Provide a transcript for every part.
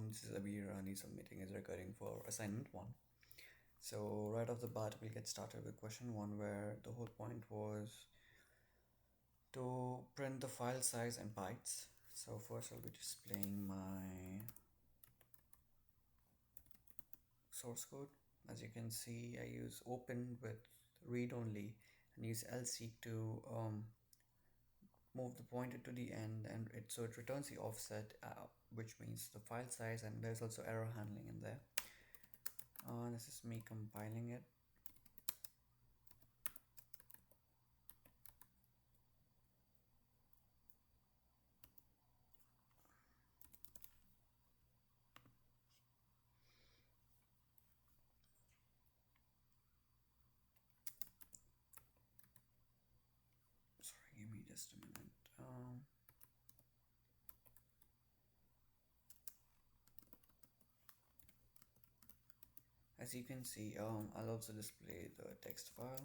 This is Abir and he's submitting his recording for assignment 1. So right off the bat, we'll get started with question 1, where the whole point was to print the file size in bytes. So first I'll be displaying my source code. As you can see, I use open with read only and use lseek to move the pointer to the end, and so it returns the offset, which means the file size, and there's also error handling in there. This is me compiling it. Sorry, give me just a minute. As you can see, I'll also display the text file.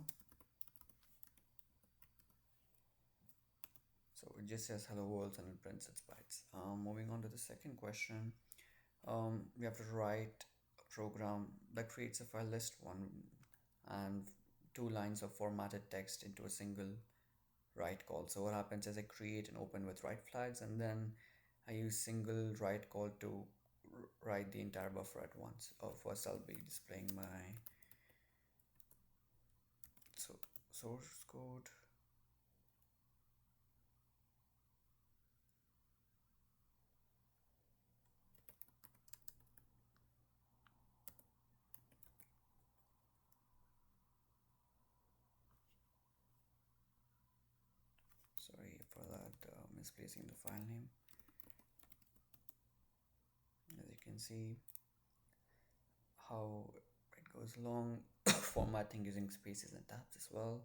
So it just says hello world and it prints its bytes. Moving on to the second question, we have to write a program that creates a file list one and two lines of formatted text into a single write call. So what happens is I create and open with write flags, and then I use single write call to write the entire buffer at once. First I'll be displaying my source code. Sorry for that, misplacing the file name. As you can see how it goes along, formatting using spaces and tabs as well.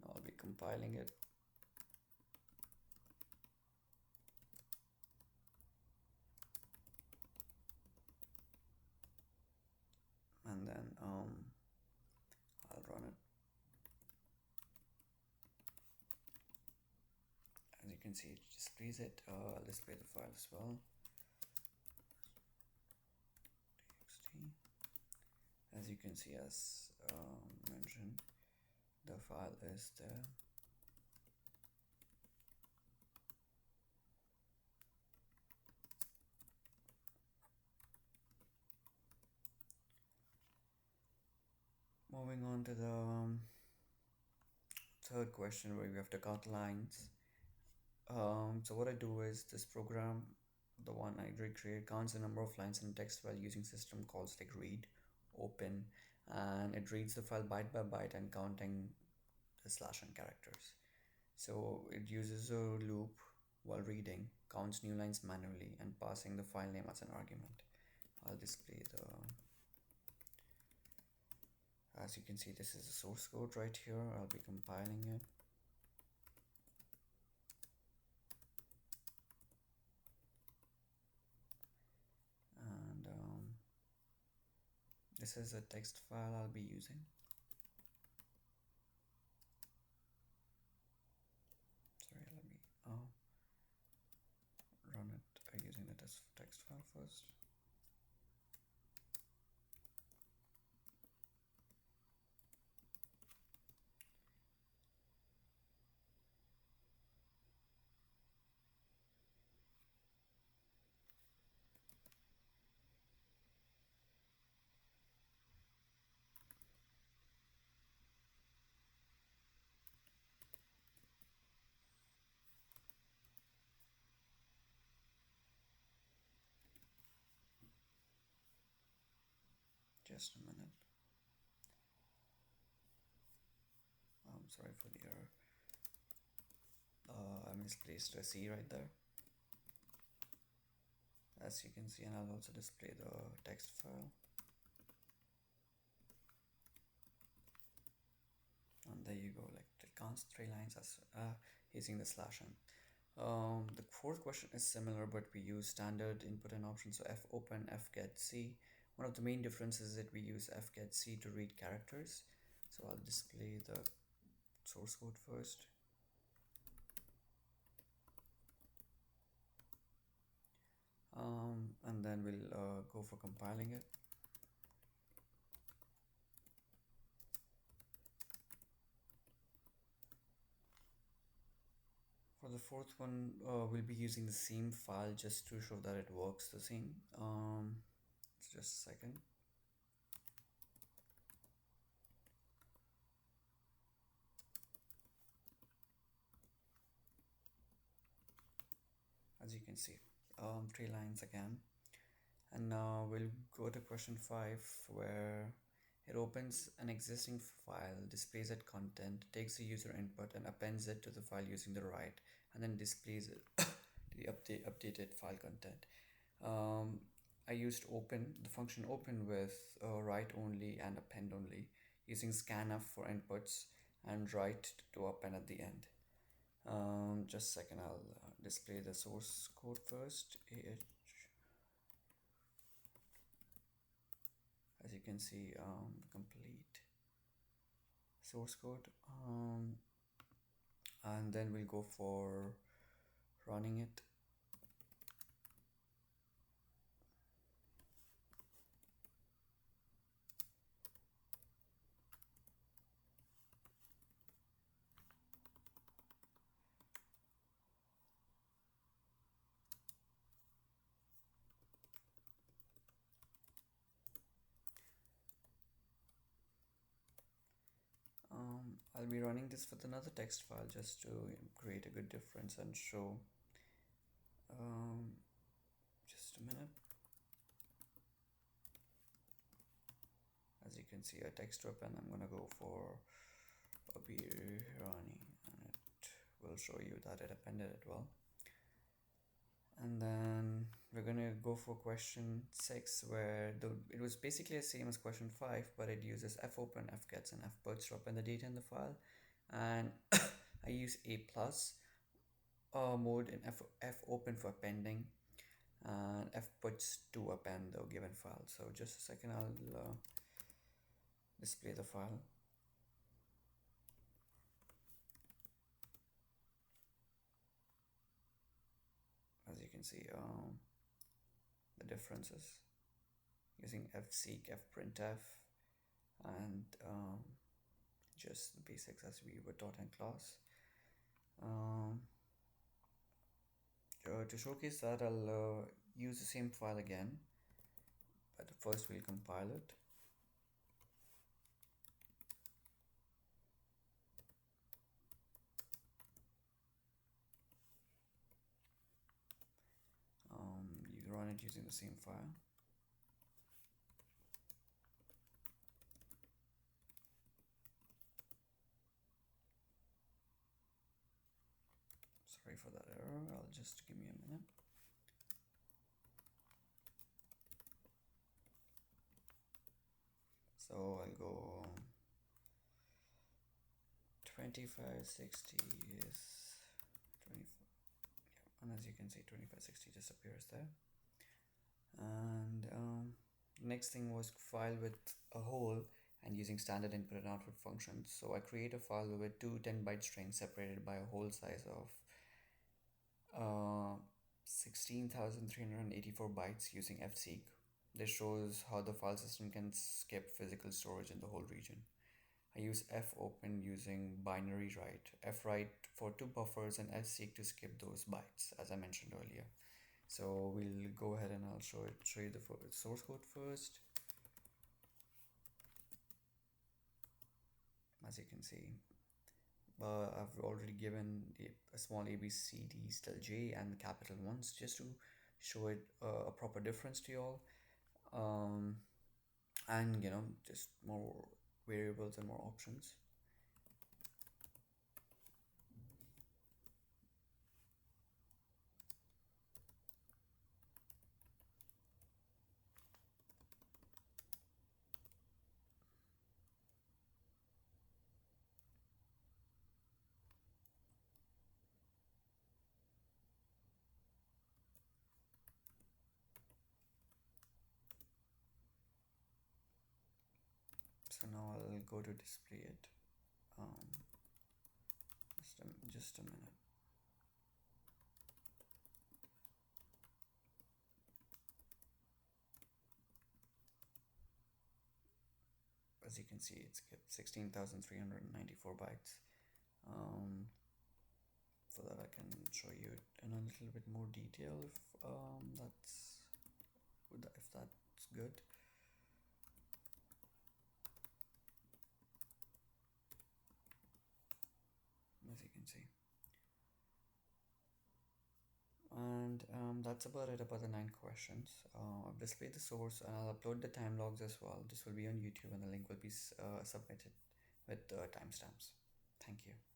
Now I'll be compiling it. And then I'll run it. As you can see, it displays it. I'll display the file as well. txt. As you can see, as mentioned, the file is there. Moving on to the third question, where we have to count lines. So what I do is this program, the one I recreate, counts the number of lines in text while using system calls like read, open, and it reads the file byte by byte and counting the slash and characters. So it uses a loop while reading, counts new lines manually, and passing the file name as an argument. I'll display the, as you can see, this is the source code right here. I'll be compiling it. And this is a text file I'll be using. Sorry, let me run it using the text file first. Just a minute. I'm sorry for the error. I misplaced a C right there. As you can see, and I'll also display the text file. And there you go, like it counts 3 lines as using the slash n. The fourth question is similar, but we use standard input and option. So fopen, fgetc. One of the main differences is that we use fgetc to read characters. So I'll display the source code first. And then then we'll go for compiling it. For the fourth one, we'll be using the same file just to show that it works the same. Just a second. As you can see, 3 lines again. And now we'll go to question 5, where it opens an existing file, displays that content, takes the user input and appends it to the file using the write, and then displays it the updated file content. I used the function open with write only and append only, using scanf for inputs and write to append at the end. Just a second, I'll display the source code first. As you can see, complete source code, and then we'll go for running it. I'll be running this with another text file just to create a good difference and show. Just a minute. As you can see, a text to append, I'm gonna go for a be running, and it will show you that it appended it well. And then we're gonna go for question 6, where it was basically the same as question 5, but it uses fopen, fgets, and fputs to append the data in the file. And I use a plus mode in fopen for appending, and fputs to append the given file. So just a second, I'll display the file. As you can see, the differences using fseek, fprintf, and just the basics as we were taught in class. To showcase that, I'll use the same file again, but first we'll compile it. You run it using the same file. Sorry for that error, I'll just give me a minute. So I'll go 2560 is 24, yeah, and as you can see 2560 disappears there. And next thing was file with a hole and using standard input and output functions. So I create a file with two 10-byte strings separated by a hole size of 16,384 bytes using fseek. This shows how the file system can skip physical storage in the whole region. I use fopen using binary write, fwrite for 2 buffers, and fseek to skip those bytes, as I mentioned earlier. So we'll go ahead and I'll show you the source code first. As you can see, I've already given a small a, b, c, d, till j, and the capital ones just to show it a proper difference to you all. And just more variables and more options. So now I'll go to display it. Just a minute. as you can see, it's kept 16,394 bytes. Um, so that I can show you it in a little bit more detail if that's good. As you can see, and that's about it about the 9 questions. I've displayed the source and I'll upload the time logs as well. This will be on YouTube and the link will be submitted with timestamps. Thank you.